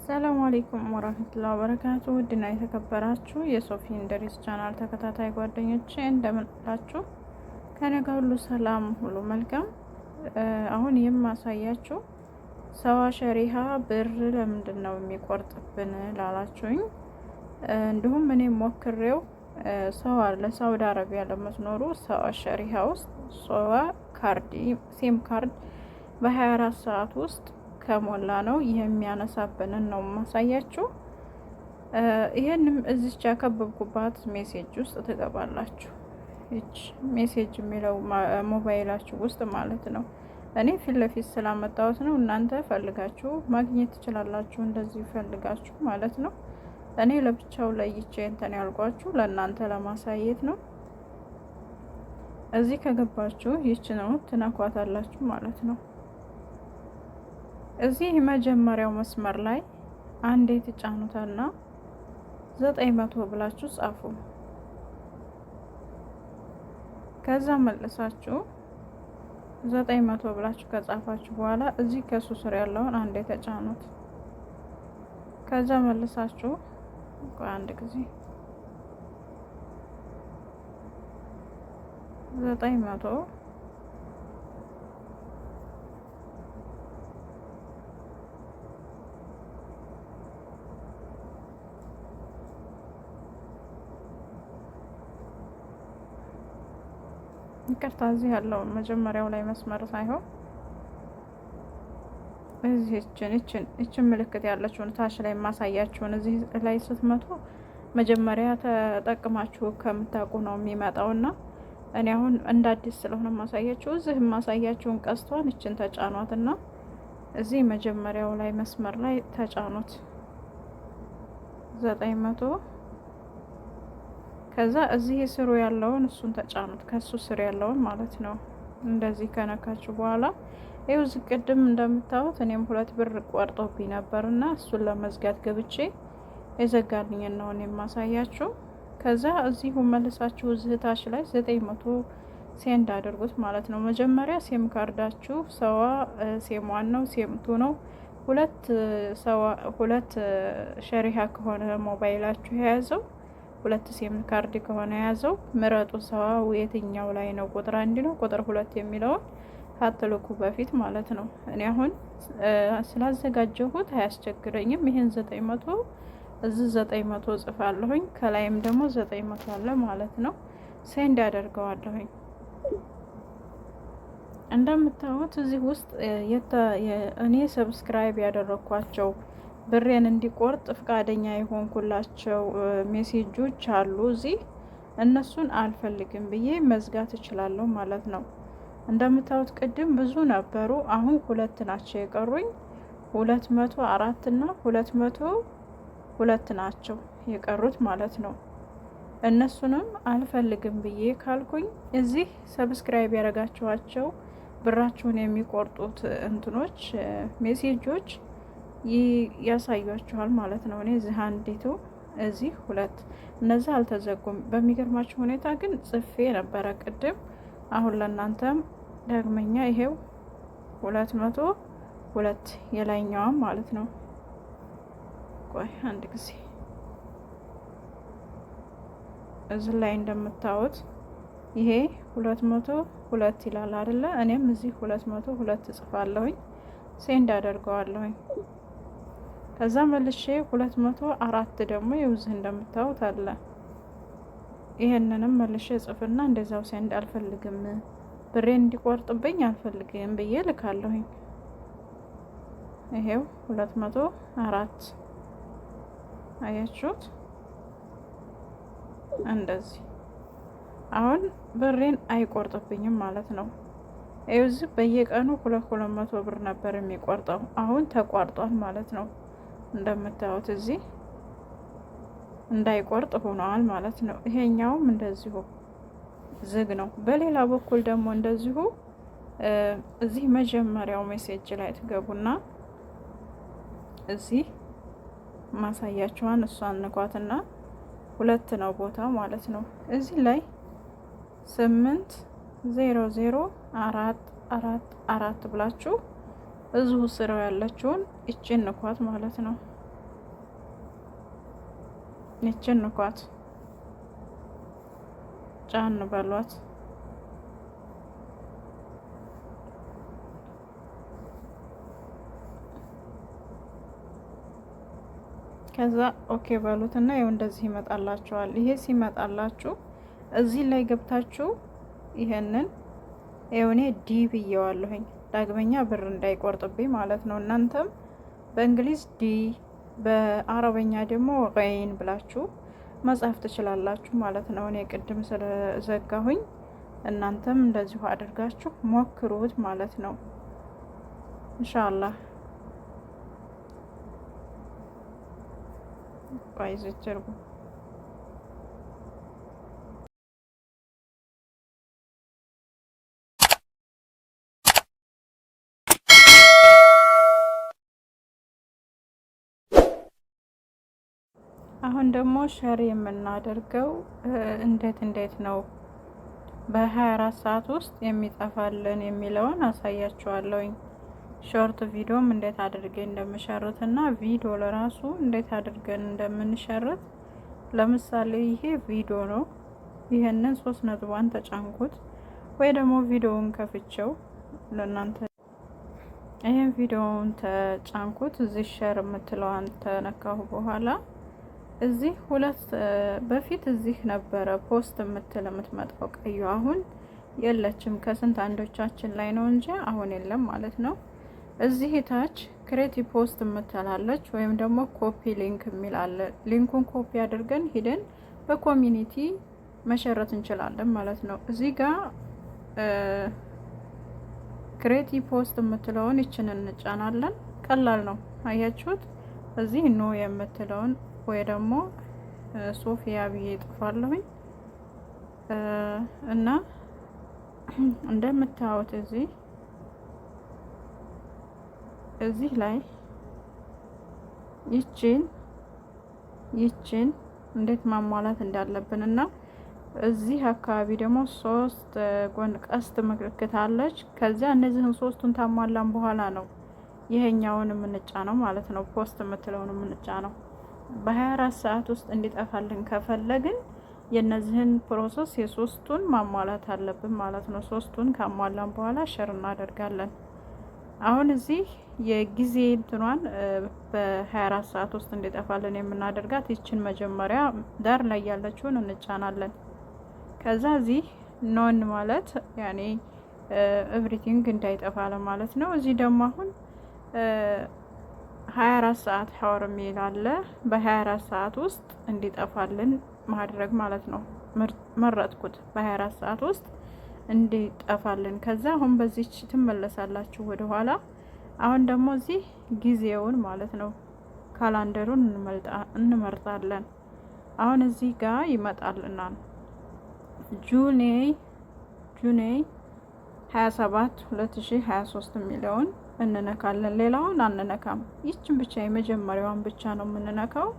ሰላም አለይኩም ወራህመቱላሂ ወበረካቱ። ውድና የተከበራችሁ የሶፊ እንደሪስ ቻናል ተከታታይ ጓደኞቼ እንደምን አላችሁ? ከኔ ጋር ሁሉ ሰላም፣ ሁሉ መልካም። አሁን የማሳያችሁ ሰዋ ሸሪሃ ብር ለምንድን ነው የሚቆርጥብን ላላችሁኝ፣ እንዲሁም እኔ ሞክሬው ሰዋ ለሳውዲ አረቢያ ለምትኖሩ ሰዋ ሸሪሃ ውስጥ ሰዋ ካርድ ሲም ካርድ በ24 ሰዓት ውስጥ ከሞላ ነው የሚያነሳብንን ነው ማሳያችሁ። ይሄንም እዚች ያከበብኩባት ሜሴጅ ውስጥ ትገባላችሁ። እች ሜሴጅ የሚለው ሞባይላችሁ ውስጥ ማለት ነው። እኔ ፊት ለፊት ስላመጣሁት ነው። እናንተ ፈልጋችሁ ማግኘት ትችላላችሁ፣ እንደዚህ ፈልጋችሁ ማለት ነው። እኔ ለብቻው ለይቼ እንትን ያልኳችሁ ለእናንተ ለማሳየት ነው። እዚህ ከገባችሁ ይች ነው ትነኳታላችሁ ማለት ነው። እዚህ መጀመሪያው መስመር ላይ አንዴ ትጫኑታልና 900 ብላችሁ ጻፉ። ከዛ መልሳችሁ 900 ብላችሁ ከጻፋችሁ በኋላ እዚህ ከሱ ስር ያለውን አንዴ ተጫኑት። ከዛ መልሳችሁ አንድ ጊዜ 900 ይቅርታ፣ እዚህ ያለው መጀመሪያው ላይ መስመር ሳይሆን እዚህ እችን ምልክት ያለችውን ታች ላይ ማሳያችሁን እዚህ ላይ ስትመጡ መጀመሪያ ተጠቅማችሁ ከምታውቁ ነው የሚመጣውና እኔ አሁን እንደ አዲስ ስለሆነ ማሳያችሁ እዚህ ማሳያችሁን ቀስቷን እችን ተጫኗትና እዚህ መጀመሪያው ላይ መስመር ላይ ተጫኑት 900። ከዛ እዚህ ስሩ ያለውን እሱን ተጫኑት፣ ከሱ ስር ያለውን ማለት ነው። እንደዚህ ከነካችሁ በኋላ ይኸው እዚህ ቅድም እንደምታዩት እኔም 2 ብር ቆርጦብኝ ነበርና እሱን ለመዝጋት ገብቼ የዘጋልኝን ነው እኔ ማሳያችሁ። ከዛ እዚሁ መልሳችሁ እዚህ ታች ላይ 900 ሴንድ አድርጉት ማለት ነው። መጀመሪያ ሴም ካርዳችሁ ሰዋ ሴም 1 ነው ሴም 2 ነው። ሁለት ሸሪሃ ከሆነ ሞባይላችሁ የያዘው 2 ሴም ካርድ ከሆነ የያዘው ምረጡ። ሰዋ የትኛው ላይ ነው ቁጥር 1 ነው ቁጥር 2 የሚለውን ካትልኩ በፊት ማለት ነው። እኔ አሁን ስላዘጋጀሁት አያስቸግረኝም። ይሄን 900 እዚህ 900 ጽፋለሁኝ፣ ከላይም ደግሞ 900 አለ ማለት ነው። ሴንድ ያደርገዋለሁኝ። እንደምታዩት እዚህ ውስጥ እኔ ሰብስክራይብ ያደረኳቸው ብሬን እንዲቆርጥ ፍቃደኛ የሆንኩላቸው ሜሴጆች አሉ። እዚህ እነሱን አልፈልግም ብዬ መዝጋት እችላለሁ ማለት ነው። እንደምታዩት ቅድም ብዙ ነበሩ፣ አሁን 2 ናቸው የቀሩኝ። 204 እና 202 ናቸው የቀሩት ማለት ነው። እነሱንም አልፈልግም ብዬ ካልኩኝ እዚህ ሰብስክራይብ ያደረጋችኋቸው ብራችሁን የሚቆርጡት እንትኖች ሜሴጆች ያሳያችኋል ማለት ነው። እኔ እዚህ አንዲቱ እዚህ 2 እነዚህ አልተዘጉም። በሚገርማችሁ ሁኔታ ግን ጽፌ ነበረ ቅድም። አሁን ለእናንተም ዳግመኛ ይሄው 202 የላይኛዋም ማለት ነው። ቆይ አንድ ጊዜ እዚህ ላይ እንደምታዩት ይሄ 202 ይላል አይደለ? እኔም እዚህ 202 ጽፋለሁኝ፣ ሴንድ አደርገዋለሁኝ። ከዛ መልሼ 204 ደግሞ ይውዝህ እንደምታዩት አለ። ይሄንንም መልሼ ጽፍና እንደዛው ሴንድ አልፈልግም ብሬን እንዲቆርጥብኝ አልፈልግም ብዬ ልካለሁኝ። ይሄው 204 አያችሁት? እንደዚህ አሁን ብሬን አይቆርጥብኝም ማለት ነው። ይኸው እዚህ በየቀኑ 200 ብር ነበር የሚቆርጠው፣ አሁን ተቋርጧል ማለት ነው። እንደምታዩት እዚህ እንዳይቆርጥ ሆኗል ማለት ነው። ይሄኛውም እንደዚሁ ዝግ ነው። በሌላ በኩል ደግሞ እንደዚሁ እዚህ መጀመሪያው ሜሴጅ ላይ ትገቡና እዚህ ማሳያችኋን እሷን ንኳትና 2 ነው ቦታው ማለት ነው። እዚህ ላይ 8004444 ብላችሁ እዚሁ ስራው ያለችውን እቺን ንኳት ማለት ነው። ይችን ንኳት፣ ጫን በሏት። ከዛ ኦኬ በሉትና ይኸው እንደዚህ ይመጣላችኋል። ይሄ ሲመጣላችሁ እዚህ ላይ ገብታችሁ ይሄንን ይኸው እኔ ዲ ብዬዋለሁኝ ዳግመኛ ብር እንዳይቆርጥብኝ ማለት ነው። እናንተም በእንግሊዝ ዲ በአረበኛ ደግሞ ገይን ብላችሁ መጻፍ ትችላላችሁ ማለት ነው። እኔ ቅድም ስለዘጋሁኝ እናንተም እንደዚሁ አድርጋችሁ ሞክሩት ማለት ነው ኢንሻአላህ። ቆይዘችርጉ አሁን ደግሞ ሸር የምናደርገው እንዴት ነው በ24 ሰዓት ውስጥ የሚጠፋልን የሚለውን አሳያችኋለሁኝ። ሾርት ቪዲዮም እንዴት አድርገን እንደምንሸርትና ቪዲዮ ለራሱ እንዴት አድርገን እንደምንሸርት። ለምሳሌ ይሄ ቪዲዮ ነው። ይሄንን 3 ነጥቧን ተጫንኩት ወይ ደግሞ ቪዲዮውን ከፍቼው ለእናንተ ይሄን ቪዲዮውን ተጫንኩት። እዚህ ሸር የምትለዋን ተነካሁ በኋላ እዚህ ሁለት በፊት እዚህ ነበረ ፖስት የምትመጣው ቀዩ፣ አሁን የለችም። ከስንት አንዶቻችን ላይ ነው እንጂ አሁን የለም ማለት ነው። እዚህ ታች ክሬቲቭ ፖስት የምትላለች ወይም ደግሞ ኮፒ ሊንክ የሚል አለ። ሊንኩን ኮፒ አድርገን ሂደን በኮሚኒቲ መሸረት እንችላለን ማለት ነው። እዚህ ጋር ክሬቲቭ ፖስት የምትለውን ይችን እንጫናለን። ቀላል ነው፣ አያችሁት? እዚህ ኖ የምትለውን ወይ ደግሞ ሶፊያ ብዬ ጥፋለሁኝ እና እንደምታዩት እዚህ ላይ ይችን እንዴት ማሟላት እንዳለብን እና እዚህ አካባቢ ደግሞ 3 ጎን ቀስት ምልክት አለች። ከዚያ እነዚህን 3ቱን ታሟላን በኋላ ነው ይሄኛውን የምንጫነው ማለት ነው። ፖስት የምትለውን የምንጫነው በ24 ሰዓት ውስጥ እንዲጠፋልን ከፈለግን የነዚህን ፕሮሰስ የ3ቱን ማሟላት አለብን ማለት ነው። 3ቱን ካሟላን በኋላ ሸር እናደርጋለን። አሁን እዚህ የጊዜ እንትኗን በ24 ሰዓት ውስጥ እንዲጠፋልን የምናደርጋት ይችን መጀመሪያ ዳር ላይ ያለችውን እንጫናለን። ከዛ እዚህ ኖን ማለት ያኔ ኤቭሪቲንግ እንዳይጠፋ ለማለት ነው። እዚህ ደግሞ አሁን 24 ሰዓት ሐወር የሚል አለ። በ24 ሰዓት ውስጥ እንዲጠፋልን ማድረግ ማለት ነው። መረጥኩት በ24 ሰዓት ውስጥ እንዲጠፋልን። ከዛ አሁን በዚች ትመለሳላችሁ ወደ ኋላ። አሁን ደግሞ እዚህ ጊዜውን ማለት ነው ካላንደሩን እንመርጣለን። አሁን እዚህ ጋር ይመጣልናል ጁኔ 27 2023 የሚለውን እንነካለን። ሌላውን አንነካም። ይችን ብቻ የመጀመሪያዋን ብቻ ነው የምንነካው።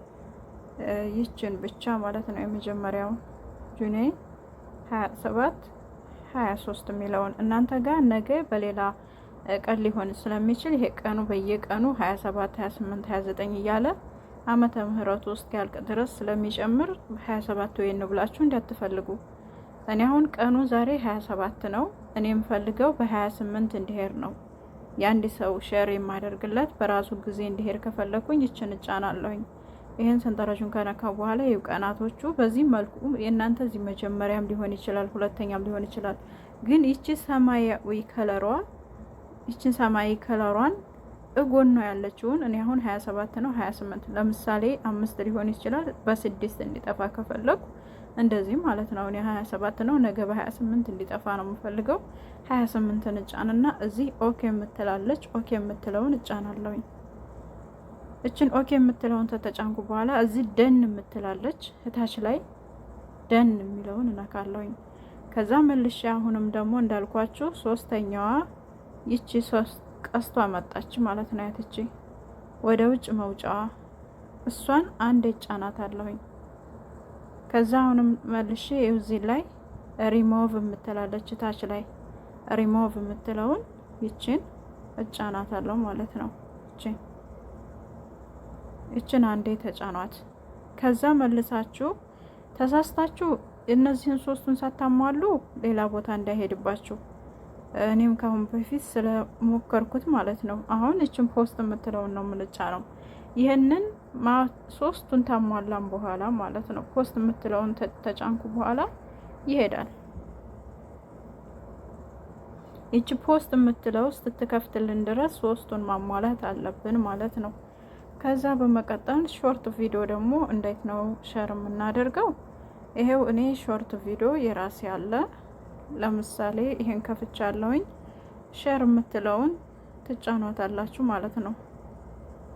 ይችን ብቻ ማለት ነው የመጀመሪያው ጁኔ 27 23 የሚለውን። እናንተ ጋር ነገ በሌላ ቀን ሊሆን ስለሚችል ይሄ ቀኑ በየቀኑ 27 28 29 እያለ ዓመተ ምህረቱ ውስጥ ያልቅ ድረስ ስለሚጨምር 27 ወይ ነው ብላችሁ እንዳትፈልጉ። እኔ አሁን ቀኑ ዛሬ 27 ነው። እኔ የምፈልገው በ28 እንዲሄድ ነው። የአንድ ሰው ሼር የማደርግለት በራሱ ጊዜ እንዲሄድ ከፈለኩኝ ይችን እጫናለሁኝ። ይሄን ሰንጠረዡን ከነካው በኋላ ይኸው ቀናቶቹ በዚህ መልኩ የእናንተ እዚህ መጀመሪያም ሊሆን ይችላል፣ ሁለተኛም ሊሆን ይችላል። ግን ይቺ ሰማያዊ ከለሯ ይችን ሰማያዊ ከለሯን እጎን ነው ያለችውን እኔ አሁን 27 ነው 28 ለምሳሌ 5 ሊሆን ይችላል። በ6 እንዲጠፋ ከፈለኩ እንደዚህ ማለት ነው። እኔ 27 ነው ነገ በ28 እንዲጠፋ ነው የምፈልገው። 28ን እጫንና እዚህ ኦኬ የምትላለች ኦኬ የምትለውን እጫናለሁኝ። እችን ኦኬ የምትለውን ተተጫንኩ በኋላ እዚህ ደን የምትላለች እታች ላይ ደን የሚለውን እነካለሁኝ። ከዛ መልሼ አሁንም ደግሞ እንዳልኳችሁ ሶስተኛዋ ይቺ 3 ቀስቷ መጣች ማለት ነው። ያትቺ ወደ ውጭ መውጫዋ እሷን አንድ ጫናት አለሁኝ። ከዛ አሁንም መልሼ እዚህ ላይ ሪሞቭ የምትላለች ታች ላይ ሪሞቭ የምትለውን ይችን እጫናት አለው ማለት ነው። ይችን አንዴ ተጫኗት። ከዛ መልሳችሁ ተሳስታችሁ እነዚህን ሶስቱን ሳታሟሉ ሌላ ቦታ እንዳይሄድባችሁ። እኔም ካሁን በፊት ስለሞከርኩት ማለት ነው። አሁን እችን ፖስት የምትለውን ነው ምልጫ ነው። ይህንን ሶስቱን ታሟላም በኋላ ማለት ነው ፖስት የምትለውን ተጫንኩ በኋላ ይሄዳል። ይቺ ፖስት የምትለው ስትከፍትልን ድረስ ሶስቱን ማሟላት አለብን ማለት ነው። ከዛ በመቀጠል ሾርት ቪዲዮ ደግሞ እንዴት ነው ሸር የምናደርገው? ይሄው እኔ ሾርት ቪዲዮ የራሴ አለ። ለምሳሌ ይሄን ከፍቻለሁኝ። ሼር የምትለውን ትጫኗታላችሁ ማለት ነው።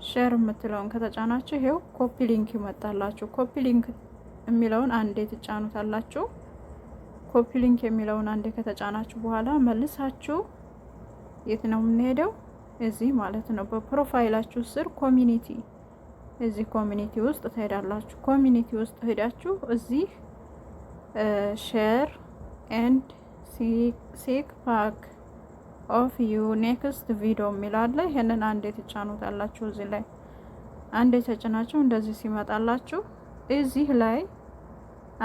ሼር የምትለውን ከተጫናችሁ ይሄው ኮፒ ሊንክ ይመጣላችሁ። ኮፒ ሊንክ የሚለውን አንዴ ትጫኑታላችሁ። ኮፒ ሊንክ የሚለውን አንዴ ከተጫናችሁ በኋላ መልሳችሁ የት ነው የምንሄደው? እዚህ ማለት ነው። በፕሮፋይላችሁ ስር ኮሚኒቲ፣ እዚህ ኮሚኒቲ ውስጥ ትሄዳላችሁ። ኮሚኒቲ ውስጥ ሄዳችሁ እዚህ ሼር ኤንድ ሲክ ፓክ ኦፍ ዩ ኔክስት ቪዲዮ የሚላለ ይሄንን አንዴ ትጫኑታላችሁ። እዚህ ላይ አንዴ ተጭናችሁ እንደዚህ ሲመጣላችሁ እዚህ ላይ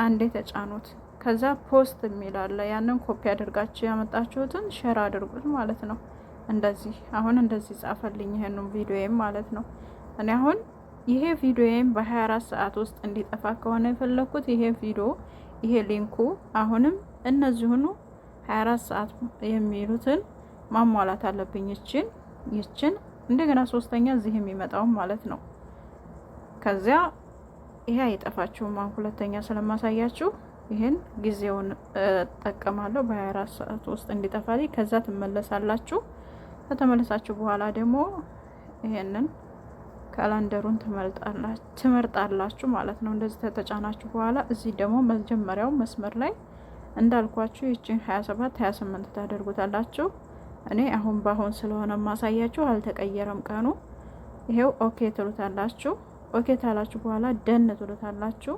አንዴ ተጫኑት። ከዛ ፖስት የሚላለ ያንን ኮፒ አድርጋችሁ ያመጣችሁትን ሼር አድርጉት ማለት ነው። እንደዚህ አሁን እንደዚህ ጻፈልኝ ይሄንን ቪዲዮዬም ማለት ነው። እኔ አሁን ይሄ ቪዲዮዬም በ24 ሰዓት ውስጥ እንዲጠፋ ከሆነ የፈለኩት ይሄ ቪዲዮ ይሄ ሊንኩ አሁንም እነዚሁኑ 24 ሰዓት የሚሉትን ማሟላት አለብኝ። ይችን እንደገና ሶስተኛ እዚህ የሚመጣው ማለት ነው። ከዚያ ይሄ አይጠፋችሁም። ሁለተኛ ስለማሳያችሁ ይሄን ጊዜውን እጠቀማለሁ በ24 ሰዓት ውስጥ እንዲጠፋልኝ። ከዛ ትመለሳላችሁ። ከተመለሳችሁ በኋላ ደግሞ ይሄንን ካላንደሩን ትመርጣላችሁ ማለት ነው። እንደዚህ ተተጫናችሁ በኋላ እዚህ ደግሞ መጀመሪያው መስመር ላይ እንዳልኳችሁ ይችን 27 28 ታደርጉታላችሁ። እኔ አሁን ባሁን ስለሆነ ማሳያችሁ አልተቀየረም ቀኑ። ይሄው ኦኬ ትሉታላችሁ። ኦኬ ታላችሁ በኋላ ደን ትሉታላችሁ።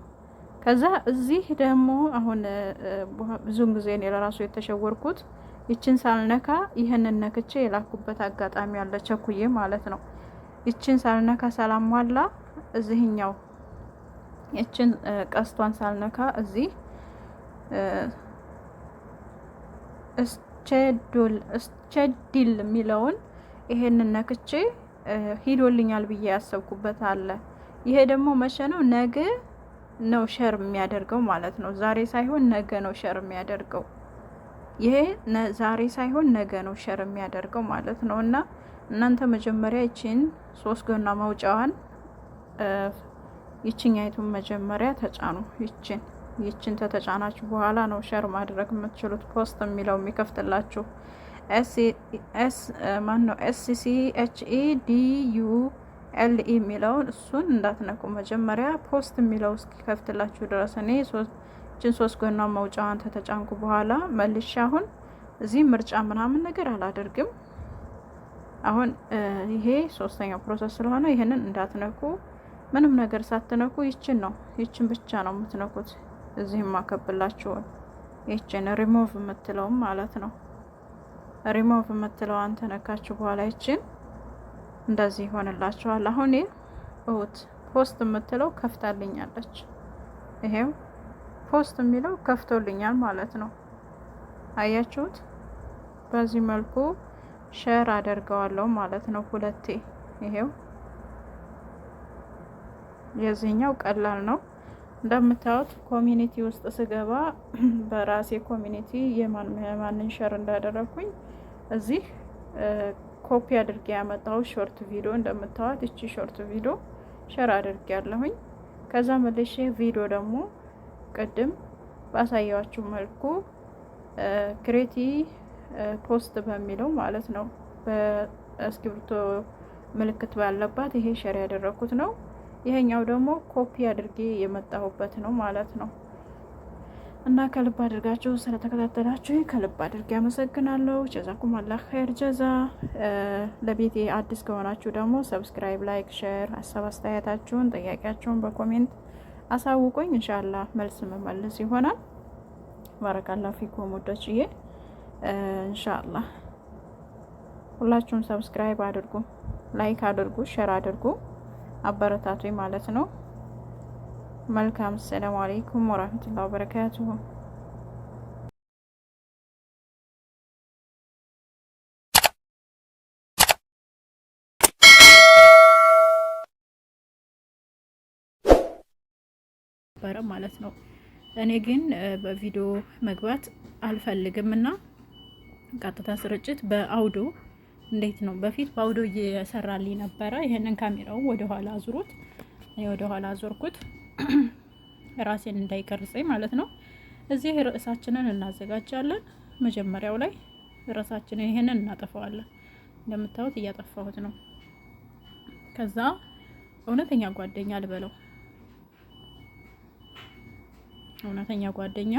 ከዛ እዚህ ደግሞ አሁን ብዙን ጊዜ እኔ ለራሱ የተሸወርኩት ይችን ሳልነካ ይህንን ነክቼ የላኩበት አጋጣሚ ያለ ቸኩዬ ማለት ነው። ይችን ሳልነካ ሳላሟላ እዚህኛው ይችን ቀስቷን ሳልነካ እዚህ እስቸዲል የሚለውን ይሄንን ነክቼ ሂዶልኛል ብዬ ያሰብኩበት አለ። ይሄ ደግሞ መቼ ነው? ነገ ነው ሸር የሚያደርገው ማለት ነው። ዛሬ ሳይሆን ነገ ነው ሸር የሚያደርገው። ይሄ ዛሬ ሳይሆን ነገ ነው ሸር የሚያደርገው ማለት ነው። እና እናንተ መጀመሪያ ይችን 3 ጎና መውጫዋን ይችኛይቱን መጀመሪያ ተጫኑ። ይችን ተተጫናችሁ በኋላ ነው ሸር ማድረግ የምትችሉት። ፖስት የሚለው የሚከፍትላችሁ SCHEDULE የሚለውን እሱን እንዳትነኩ መጀመሪያ ፖስት የሚለው እስኪከፍትላችሁ ድረስ። እኔ ይችን 3 ጎና መውጫዋን ተተጫንኩ በኋላ መልሼ አሁን እዚህ ምርጫ ምናምን ነገር አላደርግም። አሁን ይሄ ሶስተኛው ፕሮሰስ ስለሆነ ይሄንን እንዳትነኩ፣ ምንም ነገር ሳትነኩ ይችን ብቻ ነው የምትነኩት። እዚህም ማከብላችሁን ይችን ሪሞቭ የምትለውም ማለት ነው። ሪሞቭ የምትለዋን ተነካችሁ በኋላ ይችን እንደዚህ ይሆንላችኋል። አሁን እውት ፖስት የምትለው ከፍታልኛለች። ይሄው ፖስት የሚለው ከፍቶልኛል ማለት ነው። አያችሁት? በዚህ መልኩ ሼር አደርገዋለሁ ማለት ነው። ሁለቴ ይሄው የዚህኛው ቀላል ነው። እንደምታዩት ኮሚኒቲ ውስጥ ስገባ በራሴ ኮሚኒቲ የማንን ሼር እንዳደረኩኝ እዚህ ኮፒ አድርጌ ያመጣው ሾርት ቪዲዮ እንደምታዩት እቺ ሾርት ቪዲዮ ሼር አድርጌ ያለሁኝ። ከዛ መልሼ ቪዲዮ ደግሞ ቅድም ባሳያችሁ መልኩ ክሬቲ ፖስት በሚለው ማለት ነው በእስክሪብቶ ምልክት ባለባት ይሄ ሼር ያደረኩት ነው። ይሄኛው ደግሞ ኮፒ አድርጌ የመጣሁበት ነው ማለት ነው። እና ከልብ አድርጋችሁ ስለተከታተላችሁ ከልብ አድርጌ አመሰግናለሁ። ጀዛኩም አላህ ኸይር ጀዛ። ለቤቴ አዲስ ከሆናችሁ ደግሞ ሰብስክራይብ፣ ላይክ፣ ሼር፣ ሀሳብ አስተያየታችሁን፣ ጥያቄያችሁን በኮሜንት አሳውቁኝ። ኢንሻአላህ መልስ መመለስ ይሆናል። ባረካላሁ ፊኩም ወዶችዬ። ኢንሻአላህ ሁላችሁም ሰብስክራይብ አድርጉ፣ ላይክ አድርጉ፣ ሼር አድርጉ፣ አበረታቱኝ ማለት ነው። መልካም። ሰላም አለይኩም ወራህመቱላሂ ወበረካቱሁ። ማለት ነው። እኔ ግን በቪዲዮ መግባት አልፈልግም እና ቀጥታ ስርጭት በአውዶ እንዴት ነው? በፊት በአውዶ እየሰራልኝ ነበረ። ይሄንን ካሜራው ወደ ኋላ አዙሩት። እኔ ወደ ኋላ አዞርኩት ራሴን እንዳይቀርጸኝ ማለት ነው። እዚህ ርዕሳችንን እናዘጋጃለን። መጀመሪያው ላይ ርዕሳችንን ይሄንን እናጠፋዋለን። እንደምታዩት እያጠፋሁት ነው። ከዛ እውነተኛ ጓደኛ ልበለው። እውነተኛ ጓደኛ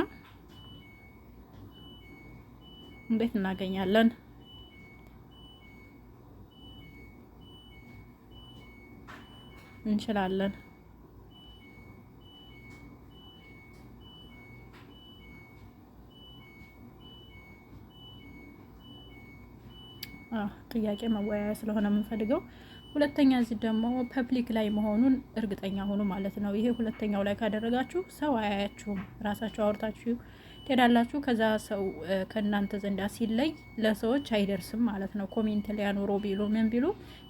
እንዴት እናገኛለን? እንችላለን። ጥያቄ መወያያ ስለሆነ የምንፈልገው። ሁለተኛ እዚህ ደግሞ ፐብሊክ ላይ መሆኑን እርግጠኛ ሆኑ ማለት ነው። ይሄ ሁለተኛው ላይ ካደረጋችሁ ሰው አያያችሁም። ራሳችሁ አውርታችሁ ትሄዳላችሁ። ከዛ ሰው ከእናንተ ዘንዳ ሲለይ ለሰዎች አይደርስም ማለት ነው። ኮሜንት ላይ አኖሮ ቢሉ ምን ቢሉ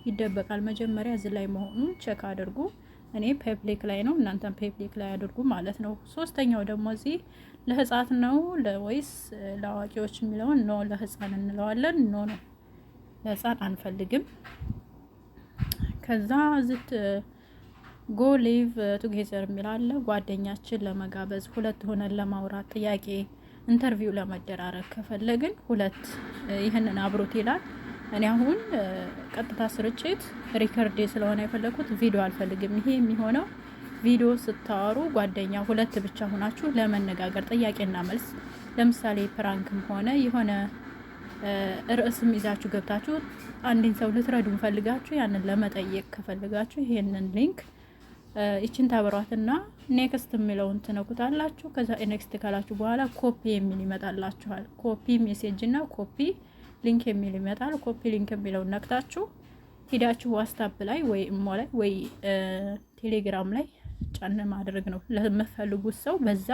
ይደበቃል። መጀመሪያ እዚህ ላይ መሆኑን ቸክ አድርጉ። እኔ ፐብሊክ ላይ ነው፣ እናንተም ፐብሊክ ላይ አድርጉ ማለት ነው። ሶስተኛው ደግሞ እዚህ ለህፃት ነው ወይስ ለአዋቂዎች የሚለውን ኖ ለህፃን እንለዋለን። ኖ ነው ለህፃን አንፈልግም። ከዛ ዝት ጎ ሊቭ ቱጌዘር የሚላለ ጓደኛችን ለመጋበዝ ሁለት ሆነን ለማውራት ጥያቄ ኢንተርቪው ለመደራረግ ከፈለግን ሁለት ይህንን አብሮት ይላል። እኔ አሁን ቀጥታ ስርጭት ሪከርድ ስለሆነ የፈለኩት ቪዲዮ አልፈልግም። ይሄ የሚሆነው ቪዲዮ ስታወሩ ጓደኛ ሁለት ብቻ ሆናችሁ ለመነጋገር ጥያቄና መልስ፣ ለምሳሌ ፕራንክም ሆነ የሆነ ርዕስም ይዛችሁ ገብታችሁ አንድን ሰው ልትረዱን ፈልጋችሁ ያንን ለመጠየቅ ከፈልጋችሁ ይሄንን ሊንክ ይችን ታበሯትና ኔክስት የሚለውን ትነኩታላችሁ። ከዛ ኔክስት ካላችሁ በኋላ ኮፒ የሚል ይመጣላችኋል። ኮፒ ሜሴጅ እና ኮፒ ሊንክ የሚል ይመጣል። ኮፒ ሊንክ የሚለውን ነክታችሁ ሂዳችሁ ዋትስአፕ ላይ ወይ ኢሞ ላይ ወይ ቴሌግራም ላይ ጫን ማድረግ ነው ለምትፈልጉት ሰው። በዛ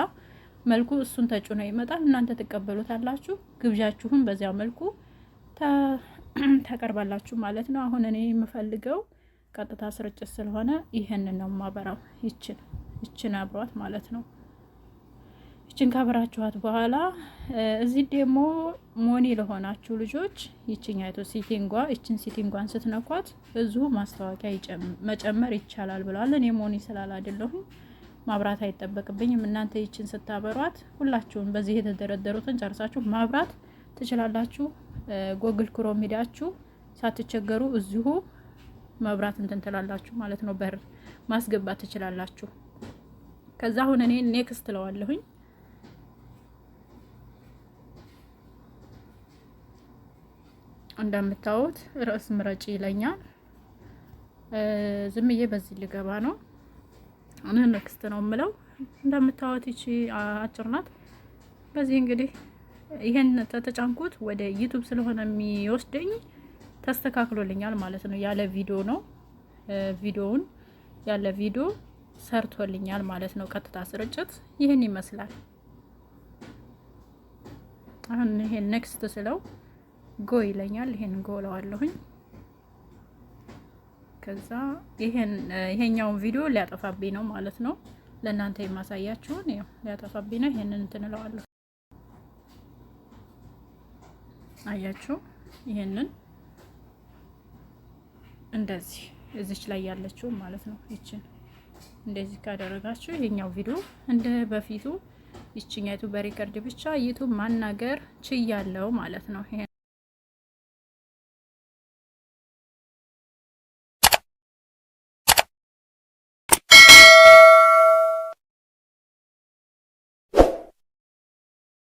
መልኩ እሱን ተጭኖ ይመጣል። እናንተ ትቀበሉታላችሁ። ግብዣችሁን በዚያ መልኩ ታቀርባላችሁ ማለት ነው። አሁን እኔ የምፈልገው ቀጥታ ስርጭት ስለሆነ ይሄንን ነው ማበራው። ይችን አብሯት ማለት ነው። ይችን ካበራችኋት በኋላ እዚህ ደግሞ ሞኒ ለሆናችሁ ልጆች ይችኛይቱ ሲቲንጓ፣ ይችን ሲቲንጓን ስትነኳት ብዙ ማስታወቂያ መጨመር ይቻላል ብለዋል። እኔ ሞኒ ስላላደለሁኝ ማብራት አይጠበቅብኝም። እናንተ ይችን ስታበሯት ሁላችሁም በዚህ የተደረደሩትን ጨርሳችሁ ማብራት ትችላላችሁ። ጎግል ክሮም ሄዳችሁ ሳትቸገሩ እዚሁ መብራት እንትን ትላላችሁ ማለት ነው። በር ማስገባት ትችላላችሁ። ከዛ አሁን እኔ ኔክስት ለዋለሁኝ። እንደምታዩት ርዕስ ምረጪ ይለኛል። ዝምዬ በዚህ ልገባ ነው። እኔ ኔክስት ነው የምለው። እንደምታዩት ይቺ አጭር ናት። በዚህ እንግዲህ ይሄን ተተጫንኩት ወደ ዩቲዩብ ስለሆነ የሚወስደኝ ተስተካክሎልኛል ማለት ነው። ያለ ቪዲዮ ነው። ቪዲዮውን ያለ ቪዲዮ ሰርቶልኛል ማለት ነው። ቀጥታ ስርጭት ይሄን ይመስላል። አሁን ይሄን ኔክስት ስለው ጎ ይለኛል። ይሄን ጎ ለዋለሁኝ። ከዛ ይሄኛውን ቪዲዮ ሊያጠፋብኝ ነው ማለት ነው። ለእናንተ የማሳያችሁን ያው ሊያጠፋብኝ ነው። ይሄንን እንትን እለዋለሁ። አያችሁ? ይሄንን እንደዚህ እዚች ላይ ያለችው ማለት ነው። ይችን እንደዚህ ካደረጋችሁ ይሄኛው ቪዲዮ እንደ በፊቱ ይችኛይቱ በሪከርድ ብቻ ዩቲዩብ ማናገር ችያለው ማለት ነው።